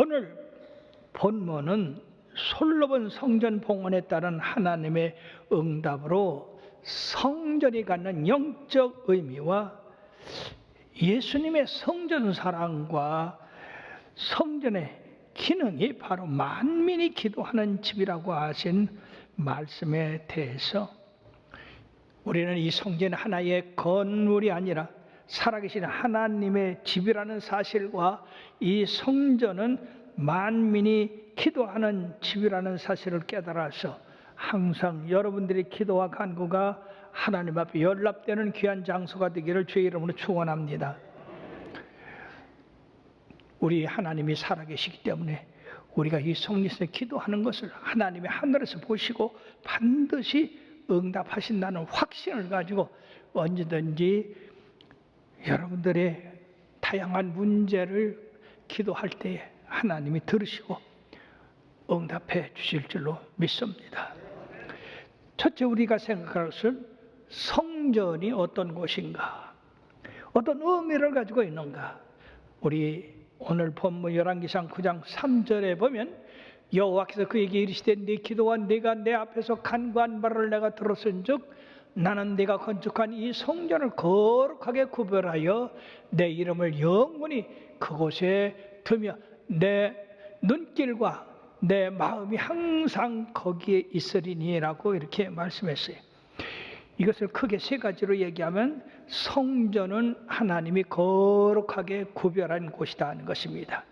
오늘 본문은 솔로몬 성전 봉헌에 따른 하나님의 응답으로 성전이 갖는 영적 의미와 예수님의 성전 사랑과 성전의 기능이 바로 만민이 기도하는 집이라고 하신 말씀에 대해서 우리는 이 성전 하나의 건물이 아니라 살아계신 하나님의 집이라는 사실과 이 성전은 만민이 기도하는 집이라는 사실을 깨달아서 항상 여러분들의 기도와 간구가 하나님 앞에 연락되는 귀한 장소가 되기를 주의 이름으로 축원합니다. 우리 하나님이 살아계시기 때문에 우리가 이 성전에서 기도하는 것을 하나님이 하늘에서 보시고 반드시 응답하신다는 확신을 가지고 언제든지 여러분들의 다양한 문제를 기도할 때에 하나님이 들으시고 응답해 주실 줄로 믿습니다. 첫째, 우리가 생각할 것은 성전이 어떤 곳인가, 어떤 의미를 가지고 있는가. 우리 오늘 본문 열왕기상 9장 3절에 보면 여호와께서 그에게 이르시되 네 기도와 네가 내 앞에서 간구한 바를 내가 들었은즉 나는 네가 건축한 이 성전을 거룩하게 구별하여 내 이름을 영원히 그곳에 두며 내 눈길과 내 마음이 항상 거기에 있으리니라고 이렇게 말씀했어요. 이것을 크게 세 가지로 얘기하면 성전은 하나님이 거룩하게 구별한 곳이다 하는 것입니다.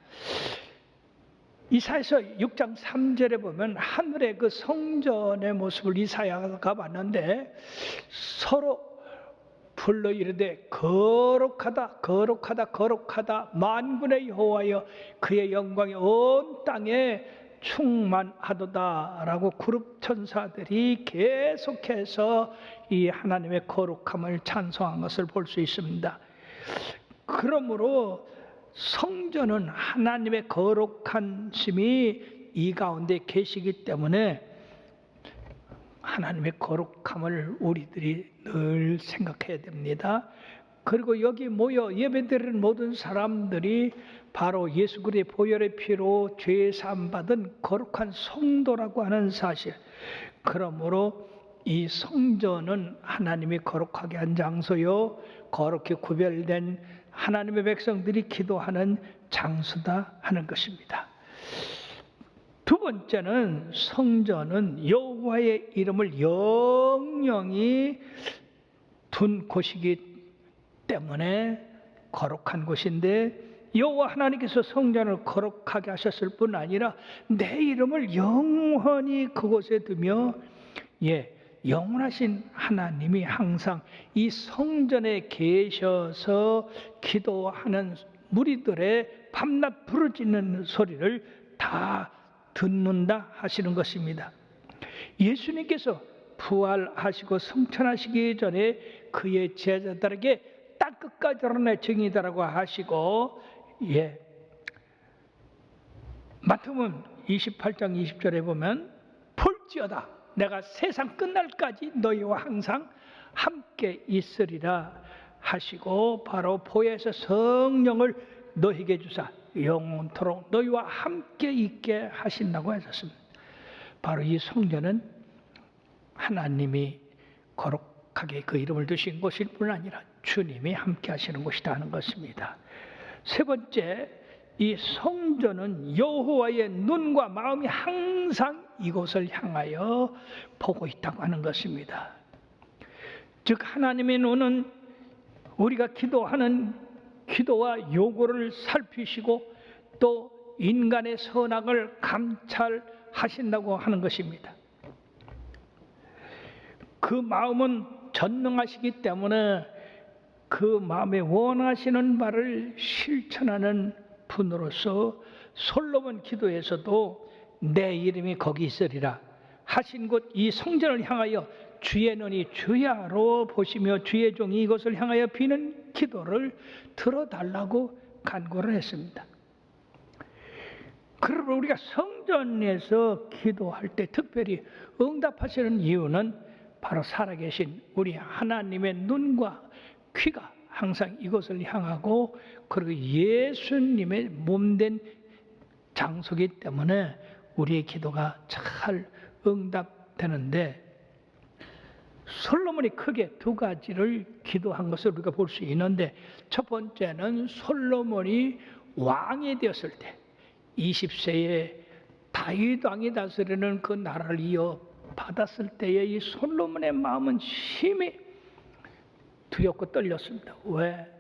이사야서 6장 3절에 보면 하늘의 그 성전의 모습을 이사야가 봤는데 서로 불러 이르되 거룩하다 거룩하다 거룩하다 만군의 여호와여 그의 영광이 온 땅에 충만하도다 라고 그룹 천사들이 계속해서 이 하나님의 거룩함을 찬송한 것을 볼 수 있습니다. 그러므로 성전은 하나님의 거룩한 심이 이 가운데 계시기 때문에 하나님의 거룩함을 우리들이 늘 생각해야 됩니다. 그리고 여기 모여 예배드리는 모든 사람들이 바로 예수 그리스도의 보혈의 피로 죄 사함 받은 거룩한 성도라고 하는 사실. 그러므로 이 성전은 하나님이 거룩하게 한 장소요, 거룩히 구별된 하나님의 백성들이 기도하는 장소다 하는 것입니다. 두 번째는 성전은 여호와의 이름을 영영히 둔 곳이기 때문에 거룩한 곳인데 여호와 하나님께서 성전을 거룩하게 하셨을 뿐 아니라 내 이름을 영원히 그곳에 두며 영원하신 하나님이 항상 이 성전에 계셔서 기도하는 무리들의 밤낮 부르짖는 소리를 다 듣는다 하시는 것입니다. 예수님께서 부활하시고 승천하시기 전에 그의 제자들에게 땅끝까지 드러내 증이다라고 하시고 마태복음 28장 20절에 보면 볼지어다 내가 세상 끝날까지 너희와 항상 함께 있으리라 하시고 바로 보혜사 성령을 너희에게 주사 영원토록 너희와 함께 있게 하신다고 하셨습니다. 바로 이 성전은 하나님이 거룩하게 그 이름을 두신 곳일 뿐 아니라 주님이 함께 하시는 곳이다 하는 것입니다. 세 번째, 이 성전은 여호와의 눈과 마음이 항상 이곳을 향하여 보고 있다고 하는 것입니다. 즉 하나님의 눈은 우리가 기도하는 기도와 요구를 살피시고 또 인간의 선악을 감찰하신다고 하는 것입니다. 그 마음은 전능하시기 때문에 그 마음에 원하시는 바를 실천하는 분으로서 솔로몬 기도에서도 내 이름이 거기 있으리라 하신 곳 이 성전을 향하여 주의 눈이 주야로 보시며 주의 종이 이것을 향하여 비는 기도를 들어달라고 간구를 했습니다. 그러므로 우리가 성전에서 기도할 때 특별히 응답하시는 이유는 바로 살아계신 우리 하나님의 눈과 귀가 항상 이것을 향하고 그리고 예수님의 몸된 장소이기 때문에 우리의 기도가 잘 응답되는데, 솔로몬이 크게 두 가지를 기도한 것을 우리가 볼 수 있는데, 첫 번째는 솔로몬이 왕이 되었을 때 20세에 다윗 왕이 다스리는 그 나라를 이어받았을 때에 이 솔로몬의 마음은 심히 두렵고 떨렸습니다. 왜?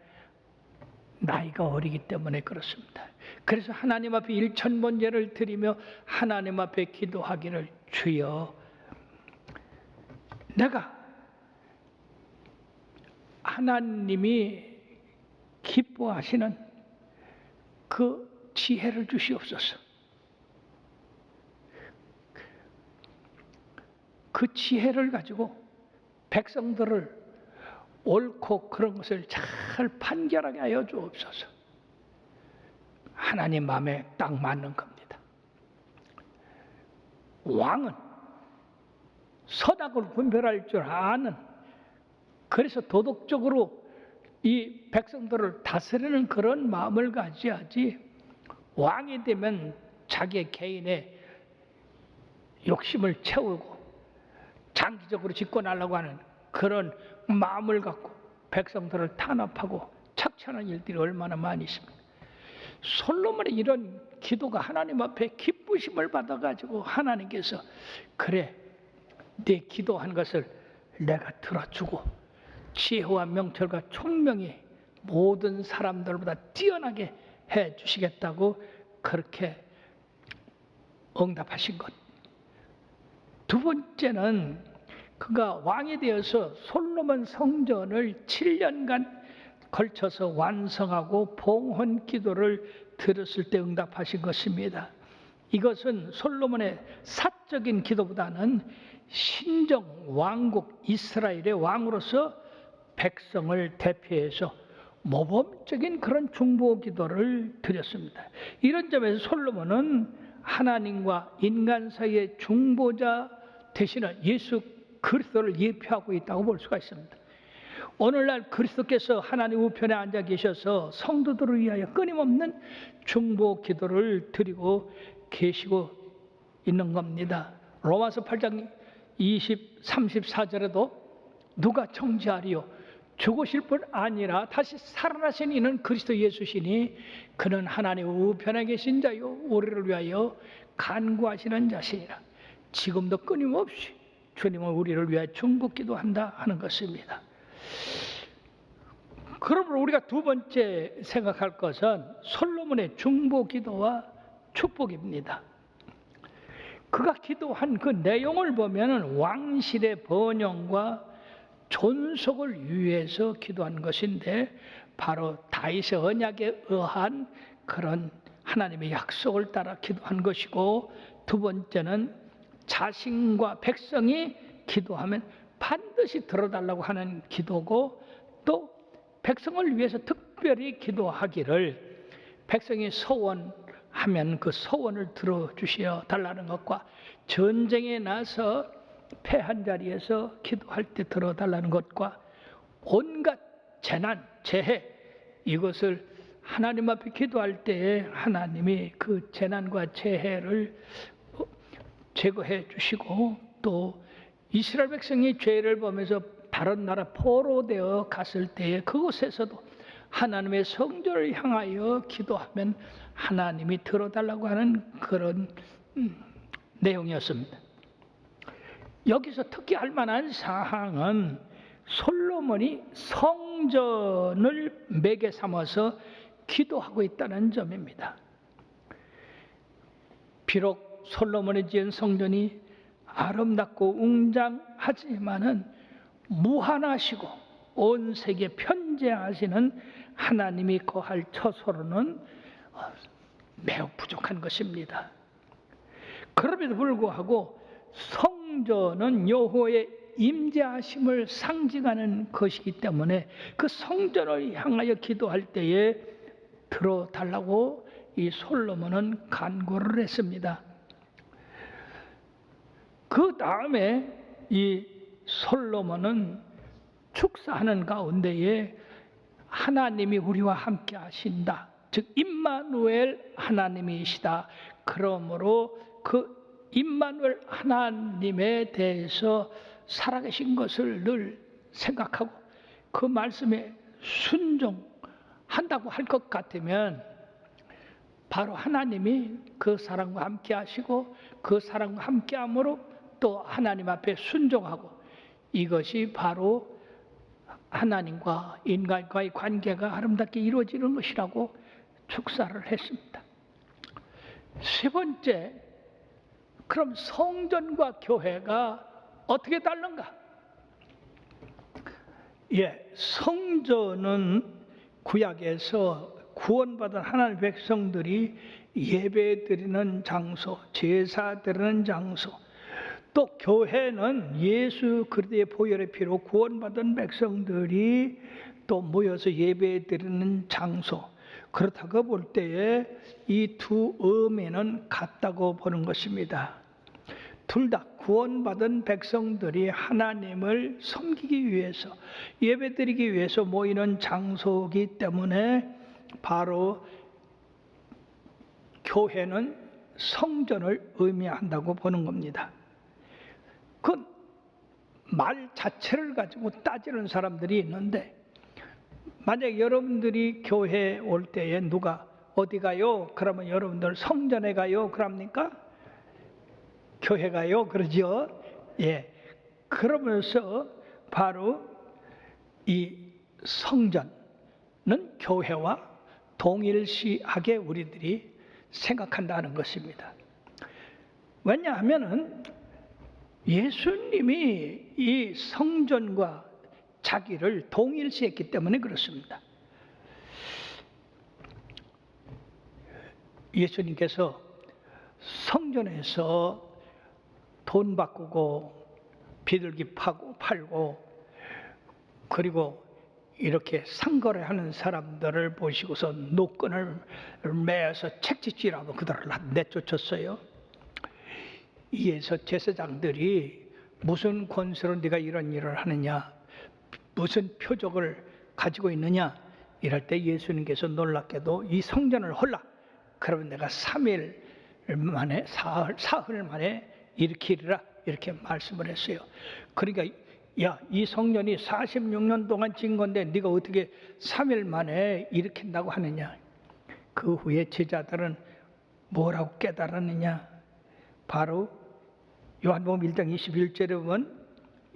나이가 어리기 때문에 그렇습니다. 그래서 하나님 앞에 일천번제를 드리며 하나님 앞에 기도하기를, 주여, 내가 하나님이 기뻐하시는 그 지혜를 주시옵소서. 그 지혜를 가지고 백성들을 옳고 그런 것을 잘 판결하게 하여 주옵소서. 하나님 마음에 딱 맞는 겁니다. 왕은 선악을 분별할 줄 아는, 그래서 도덕적으로 이 백성들을 다스리는 그런 마음을 가져야지, 왕이 되면 자기의 개인의 욕심을 채우고 장기적으로 집권하려고 하는 그런 마음을 갖고 백성들을 탄압하고 착취하는 일들이 얼마나 많이 있습니까? 솔로몬의 이런 기도가 하나님 앞에 기쁘심을 받아가지고 하나님께서, 그래, 네 기도한 것을 내가 들어주고 지혜와 명철과 총명이 모든 사람들보다 뛰어나게 해 주시겠다고 그렇게 응답하신 것. 두 번째는 그가 왕이 되어서 솔로몬 성전을 7년간 걸쳐서 완성하고 봉헌 기도를 드렸을 때 응답하신 것입니다. 이것은 솔로몬의 사적인 기도보다는 신정 왕국 이스라엘의 왕으로서 백성을 대표해서 모범적인 그런 중보 기도를 드렸습니다. 이런 점에서 솔로몬은 하나님과 인간 사이의 중보자 되시는 예수 그리스도를 예표하고 있다고 볼 수가 있습니다. 오늘날 그리스도께서 하나님 우편에 앉아 계셔서 성도들을 위하여 끊임없는 중보 기도를 드리고 계시고 있는 겁니다. 로마서 8장 34절에도 누가 청지하리요? 죽으실 뿐 아니라 다시 살아나신 이는 그리스도 예수시니 그는 하나님 우편에 계신 자요 우리를 위하여 간구하시는 자시니라. 지금도 끊임없이 주님은 우리를 위하여 중보 기도한다 하는 것입니다. 그러므로 우리가 두 번째 생각할 것은 솔로몬의 중보 기도와 축복입니다. 그가 기도한 그 내용을 보면 왕실의 번영과 존속을 위해서 기도한 것인데, 바로 다윗의 언약에 의한 그런 하나님의 약속을 따라 기도한 것이고, 두 번째는 자신과 백성이 기도하면 반드시 들어달라고 하는 기도고, 또 백성을 위해서 특별히 기도하기를, 백성이 소원하면 그 소원을 들어주시어 달라는 것과 전쟁에 나서 패한 자리에서 기도할 때 들어달라는 것과 온갖 재난, 재해, 이것을 하나님 앞에 기도할 때에 하나님이 그 재난과 재해를 제거해 주시고, 또 이스라엘 백성이 죄를 범해서 다른 나라 포로되어 갔을 때에 그곳에서도 하나님의 성전을 향하여 기도하면 하나님이 들어달라고 하는 그런 내용이었습니다. 여기서 특히 할 만한 사항은 솔로몬이 성전을 매개 삼아서 기도하고 있다는 점입니다. 비록 솔로몬이 지은 성전이 아름답고 웅장하지만은 무한하시고 온 세계에 편재하시는 하나님이 거할 처소로는 매우 부족한 것입니다. 그럼에도 불구하고 성전은 여호와의 임재하심을 상징하는 것이기 때문에 그 성전을 향하여 기도할 때에 들어달라고 이 솔로몬은 간구를 했습니다. 그 다음에 이 솔로몬은 축사하는 가운데에 하나님이 우리와 함께 하신다, 즉 임마누엘 하나님이시다. 그러므로 그 임마누엘 하나님에 대해서 살아계신 것을 늘 생각하고 그 말씀에 순종한다고 할 것 같으면 바로 하나님이 그 사람과 함께 하시고 그 사람과 함께 함으로 또 하나님 앞에 순종하고, 이것이 바로 하나님과 인간과의 관계가 아름답게 이루어지는 것이라고 축사를 했습니다. 세 번째, 그럼 성전과 교회가 어떻게 다른가? 성전은 구약에서 구원받은 하나님의 백성들이 예배드리는 장소, 제사 드리는 장소, 또 교회는 예수 그리스도의 보혈의 피로 구원받은 백성들이 또 모여서 예배드리는 장소. 그렇다고 볼 때에 이 두 의미는 같다고 보는 것입니다. 둘 다 구원받은 백성들이 하나님을 섬기기 위해서, 예배드리기 위해서 모이는 장소이기 때문에 바로 교회는 성전을 의미한다고 보는 겁니다. 그 말 자체를 가지고 따지는 사람들이 있는데, 만약 여러분들이 교회에 올 때에 누가 어디 가요? 그러면 여러분들 성전에 가요? 그럽니까? 교회 가요? 그러죠? 그러면서 바로 이 성전은 교회와 동일시하게 우리들이 생각한다는 것입니다. 왜냐하면 예수님이 이 성전과 자기를 동일시했기 때문에 그렇습니다. 예수님께서 성전에서 돈 바꾸고 비둘기 팔고 그리고 이렇게 상거래하는 사람들을 보시고서 노끈을 매어서 책짓질하고 그들을 내쫓았어요. 이에서 제사장들이 무슨 권세로 네가 이런 일을 하느냐, 무슨 표적을 가지고 있느냐, 이럴 때 예수님께서 놀랍게도 이 성전을 헐라, 그러면 내가 3일 만에 사흘 만에 일으키리라, 이렇게 말씀을 했어요. 그러니까 이 성전이 46년 동안 진 건데 네가 어떻게 3일 만에 일으킨다고 하느냐. 그 후에 제자들은 뭐라고 깨달았느냐, 바로 요한복음 1장 21절에 보면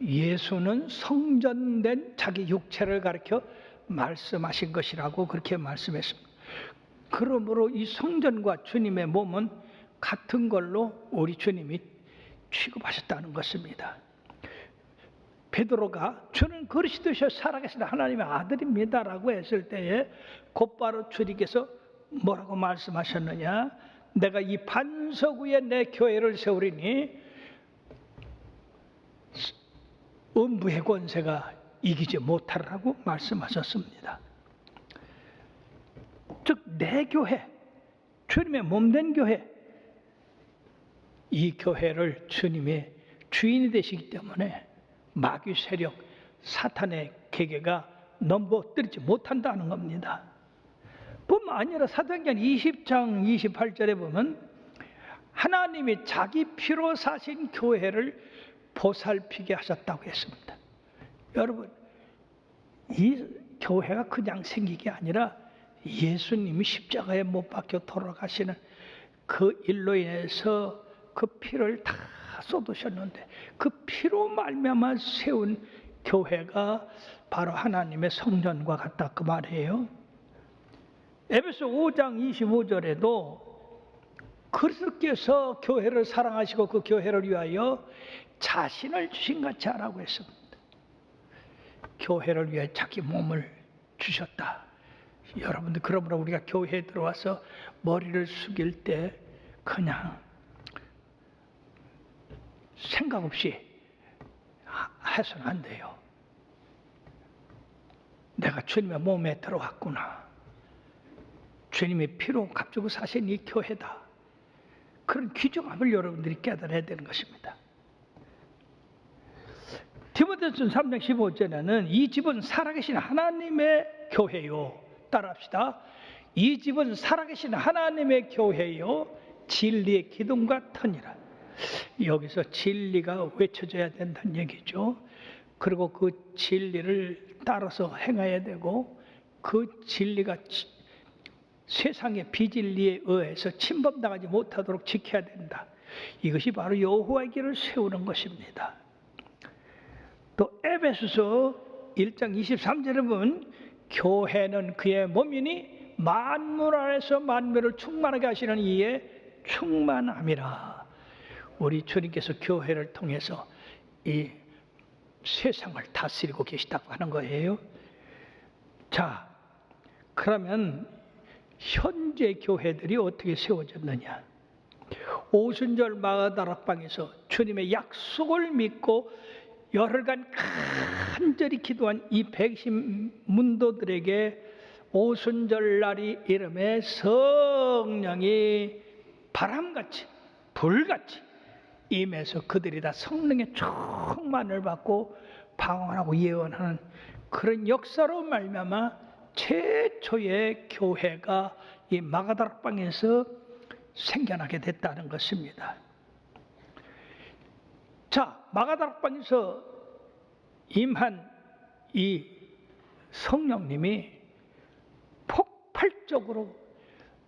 예수는 성전된 자기 육체를 가리켜 말씀하신 것이라고 그렇게 말씀했습니다. 그러므로 이 성전과 주님의 몸은 같은 걸로 우리 주님이 취급하셨다는 것입니다. 베드로가 주는 그리스도시요 살아계신 하나님의 아들입니다 라고 했을 때에 곧바로 주님께서 뭐라고 말씀하셨느냐, 내가 이 반석 위에 내 교회를 세우리니 음부의 권세가 이기지 못하리라고 말씀하셨습니다. 즉 내 교회, 주님의 몸된 교회, 이 교회를 주님의 주인이 되시기 때문에 마귀 세력, 사탄의 계계가 넘어뜨리지 못한다는 겁니다. 뿐만 아니라 사도행전 20장 28절에 보면 하나님이 자기 피로 사신 교회를 보살피게 하셨다고 했습니다. 여러분, 이 교회가 그냥 생긴 게 아니라 예수님이 십자가에 못 박혀 돌아가시는 그 일로 인해서 그 피를 다 쏟으셨는데 그 피로 말미암아 세운 교회가 바로 하나님의 성전과 같다, 그 말이에요. 에베소 5장 25절에도 그리스도께서 교회를 사랑하시고 그 교회를 위하여 자신을 주신 같이 하라고 했습니다. 교회를 위해 자기 몸을 주셨다. 여러분들, 그러므로 우리가 교회에 들어와서 머리를 숙일 때 그냥 생각 없이 해서는 안 돼요. 내가 주님의 몸에 들어왔구나, 주님의 피로 값주고 사신 이 교회다, 그런 귀중함을 여러분들이 깨달아야 되는 것입니다. 디모데전서 3장 15절에는 이 집은 살아계신 하나님의 교회요, 따라합시다, 이 집은 살아계신 하나님의 교회요 진리의 기둥과 터니라. 여기서 진리가 외쳐져야 된다는 얘기죠. 그리고 그 진리를 따라서 행해야 되고, 그 진리가 세상의 비진리에 의해서 침범당하지 못하도록 지켜야 된다. 이것이 바로 여호와의 길을 세우는 것입니다. 또 에베소서 1장 23절에 보면 교회는 그의 몸이니 만물 안에서 만물을 충만하게 하시는 이의 충만함이라. 우리 주님께서 교회를 통해서 이 세상을 다스리고 계시다고 하는 거예요. 자, 그러면 현재 교회들이 어떻게 세워졌느냐? 오순절 마가다락방에서 주님의 약속을 믿고 열흘간 간절히 기도한 이 120문도들에게 오순절 날이 이름에 성령이 바람같이 불같이 임해서 그들이 다 성령의 충만을 받고 방언하고 예언하는 그런 역사로 말미암아 최초의 교회가 이 마가다락방에서 생겨나게 됐다는 것입니다. 자, 마가다락방에서 임한 이 성령님이 폭발적으로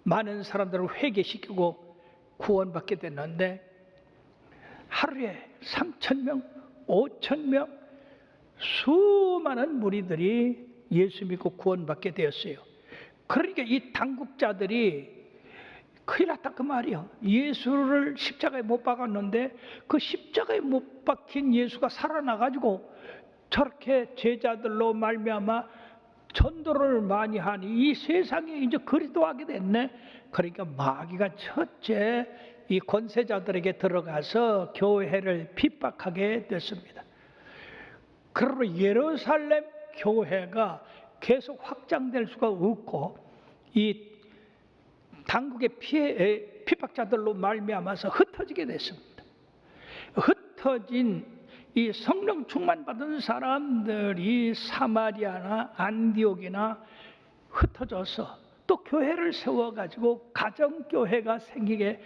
많은 사람들을 회개시키고 구원받게 됐는데, 하루에 3,000명, 5,000명 수많은 무리들이 예수 믿고 구원받게 되었어요. 그러니까 이 당국자들이 큰일 났다 그 말이요. 예수를 십자가에 못 박았는데 그 십자가에 못 박힌 예수가 살아나가지고 저렇게 제자들로 말미암아 전도를 많이 하니 이 세상에 이제 그리스도하게 됐네. 그러니까 마귀가 첫째 이 권세자들에게 들어가서 교회를 핍박하게 됐습니다. 그러므로 예루살렘 교회가 계속 확장될 수가 없고 이 당국의 핍박자들로 말미암아서 흩어지게 됐습니다. 흩어진 이 성령 충만 받은 사람들이 사마리아나 안디옥이나 흩어져서 또 교회를 세워가지고 가정교회가 생기게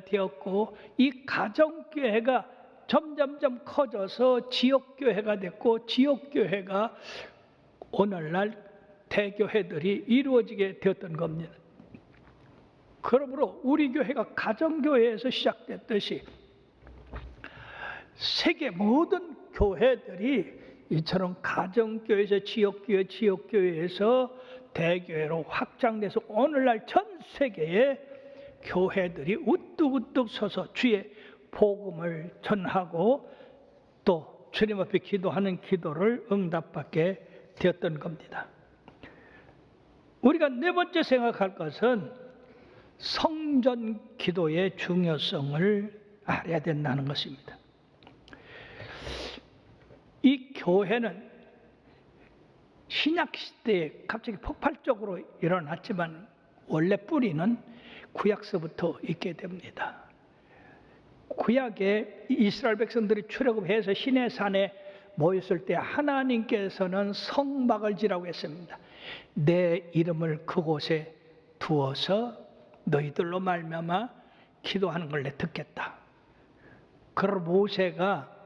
되었고, 이 가정교회가 점점점 커져서 지역교회가 됐고, 지역교회가 오늘날 대교회들이 이루어지게 되었던 겁니다. 그러므로 우리 교회가 가정교회에서 시작됐듯이 세계 모든 교회들이 이처럼 가정교회에서 지역교회, 지역교회에서 대교회로 확장돼서 오늘날 전 세계의 교회들이 우뚝우뚝 서서 주의 복음을 전하고 또 주님 앞에 기도하는 기도를 응답받게 되었던 겁니다. 우리가 네 번째 생각할 것은 성전 기도의 중요성을 알아야 된다는 것입니다. 이 교회는 신약 시대에 갑자기 폭발적으로 일어났지만 원래 뿌리는 구약서부터 있게 됩니다. 구약에 이스라엘 백성들이 출애굽해서 시내산에 모였을 때 하나님께서는 성막을 지라고 했습니다. 내 이름을 그곳에 두어서 너희들로 말미암아 기도하는 걸 내 듣겠다. 그러므로 모세가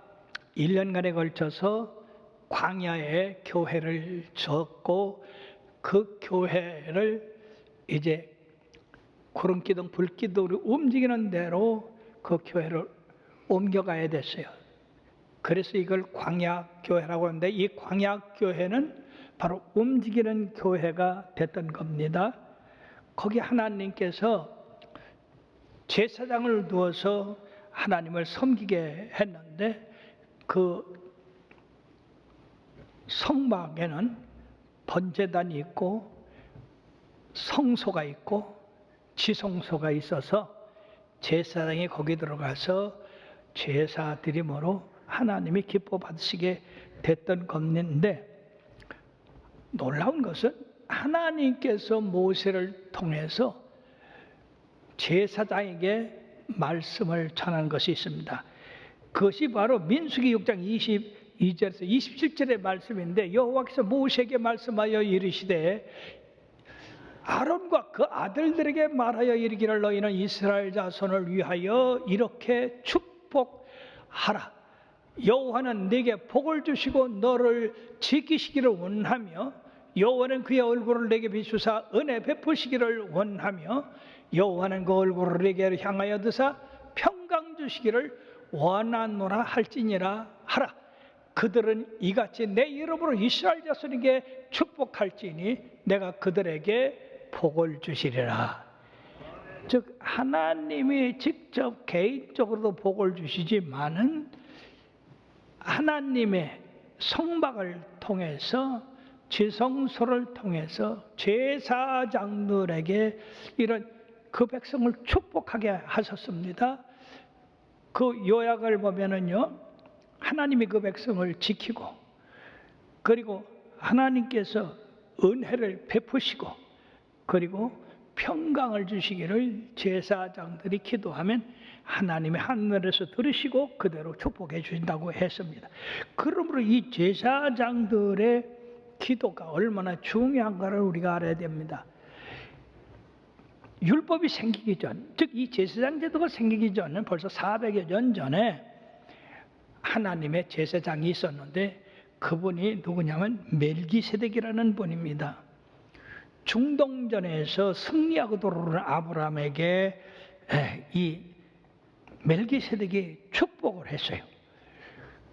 1년간에 걸쳐서 광야에 교회를 지었고, 그 교회를 이제 구름기둥 불기둥으로 움직이는 대로 그 교회를 옮겨가야 됐어요. 그래서 이걸 광야교회라고 하는데, 이 광야교회는 바로 움직이는 교회가 됐던 겁니다. 거기 하나님께서 제사장을 두어서 하나님을 섬기게 했는데, 그 성막에는 번제단이 있고 성소가 있고 지성소가 있어서 제사장이 거기 들어가서 제사 드림으로 하나님이 기뻐 받으시게 됐던 건데, 놀라운 것은 하나님께서 모세를 통해서 제사장에게 말씀을 전한 것이 있습니다. 그것이 바로 민수기 6장 22절에서 27절의 말씀인데, 여호와께서 모세에게 말씀하여 이르시되 아론과 그 아들들에게 말하여 이르기를 너희는 이스라엘 자손을 위하여 이렇게 축복하라. 여호와는 네게 복을 주시고 너를 지키시기를 원하며 여호와는 그의 얼굴을 내게 비추사 은혜 베푸시기를 원하며 여호와는 그 얼굴을 내게 향하여 드사 평강 주시기를 원하노라 할지니라 하라. 그들은 이같이 내 이름으로 이스라엘 자손에게 축복할지니 내가 그들에게 복을 주시리라. 즉 하나님이 직접 개인적으로도 복을 주시지만은 하나님의 성막을 통해서 지성소를 통해서 제사장들에게 이런 그 백성을 축복하게 하셨습니다. 그 요약을 보면은요, 하나님이 그 백성을 지키고 그리고 하나님께서 은혜를 베푸시고 그리고 평강을 주시기를 제사장들이 기도하면 하나님의 하늘에서 들으시고 그대로 축복해 주신다고 했습니다. 그러므로 이 제사장들의 기도가 얼마나 중요한가를 우리가 알아야 됩니다. 율법이 생기기 전, 즉 이 제사장 제도가 생기기 전은 벌써 400여 년 전에 하나님의 제사장이 있었는데 그분이 누구냐면 멜기세덱이라는 분입니다. 중동전에서 승리하고 돌아오는 아브라함에게 이 멜기세덱이 축복을 했어요.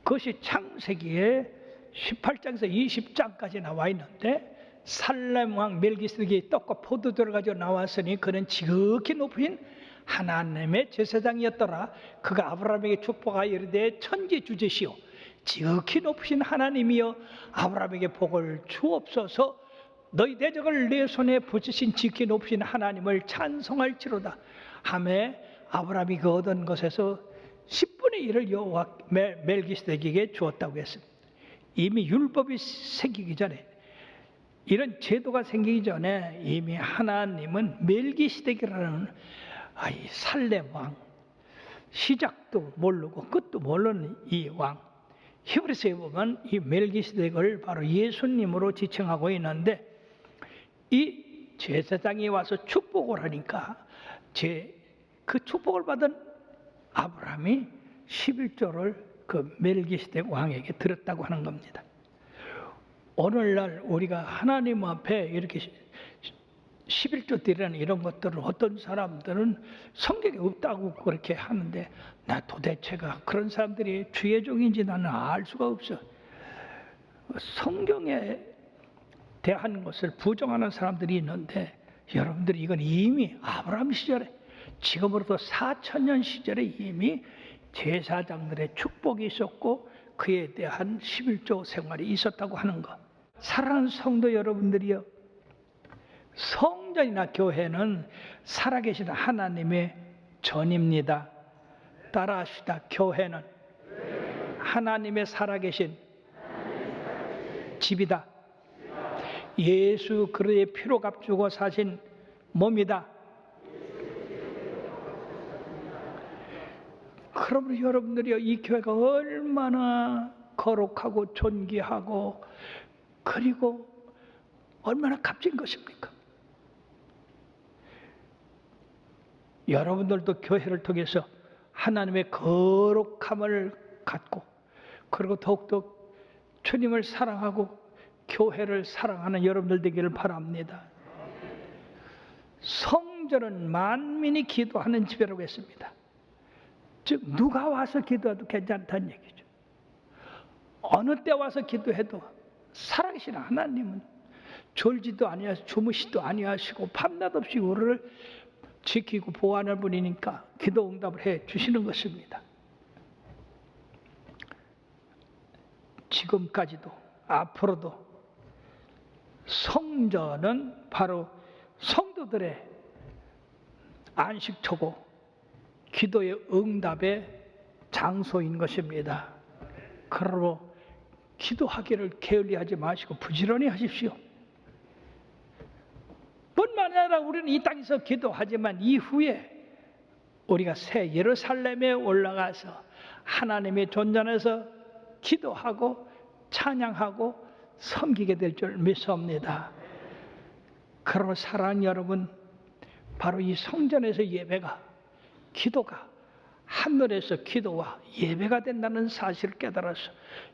그것이 창세기에 18장에서 20장까지 나와 있는데 살렘 왕 멜기세덱이 떡과 포도주를 가지고 나왔으니 그는 지극히 높은 하나님의 제사장이었더라. 그가 아브라함에게 축복하여 이르되 천지주제시오 지극히 높으신 하나님이여 아브라함에게 복을 주옵소서. 너희 대적을 내 손에 붙이신 지극히 높으신 하나님을 찬송할지로다 하매 아브라함이 그 얻은 것에서 10분의 1을 여호와 멜기세덱에게 주었다고 했습니다. 이미 율법이 생기기 전에 이런 제도가 생기기 전에 이미 하나님은 멜기세덱이라는 살렘 왕, 시작도 모르고 끝도 모르는 이 왕, 히브리서에 보면 이 멜기세덱을 바로 예수님으로 지칭하고 있는데 이 제사장이 와서 축복을 하니까 그 축복을 받은 아브라함이 11조를 그 멜기세덱 왕에게 드렸다고 하는 겁니다. 오늘날 우리가 하나님 앞에 이렇게 11조 드리는 이런 것들을 어떤 사람들은 성경에 없다고 그렇게 하는데 나 도대체가 그런 사람들이 주의 종인지 나는 알 수가 없어. 성경에 대한 것을 부정하는 사람들이 있는데 여러분들이 이건 이미 아브라함 시절에 지금으로부터 4,000년 시절에 이미 제사장들의 축복이 있었고 그에 대한 11조 생활이 있었다고 하는 것. 사랑하는 성도 여러분들이요, 성전이나 교회는 살아계신 하나님의 전입니다. 따라합시다. 교회는 하나님의 살아계신 집이다. 예수 그리스도의 피로 값주고 사신 몸이다. 그러므로 여러분들이 이 교회가 얼마나 거룩하고 존귀하고 그리고 얼마나 값진 것입니까? 여러분들도 교회를 통해서 하나님의 거룩함을 갖고 그리고 더욱더 주님을 사랑하고 교회를 사랑하는 여러분들 되기를 바랍니다. 성전은 만민이 기도하는 집이라고 했습니다. 즉 누가 와서 기도해도 괜찮다는 얘기죠. 어느 때 와서 기도해도 살아계신 하나님은 졸지도 아니하시고 주무시도 아니하시고 밤낮 없이 우리를 지키고 보호하는 분이니까 기도 응답을 해 주시는 것입니다. 지금까지도 앞으로도 성전은 바로 성도들의 안식처고 기도의 응답의 장소인 것입니다. 그러므로 기도하기를 게을리하지 마시고 부지런히 하십시오. 뿐만 아니라 우리는 이 땅에서 기도하지만 이후에 우리가 새 예루살렘에 올라가서 하나님의 존전에서 기도하고 찬양하고 섬기게 될 줄 믿습니다. 그러나 사랑하는 여러분, 바로 이 성전에서 예배가, 기도가 하늘에서 기도와 예배가 된다는 사실을 깨달아서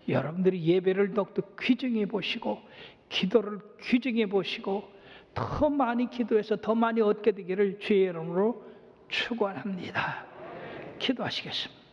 여러분들이 예배를 더욱더 귀중해 보시고 기도를 귀중해 보시고 더 많이 기도해서 더 많이 얻게 되기를 주의 이름으로 축원합니다. 기도하시겠습니다.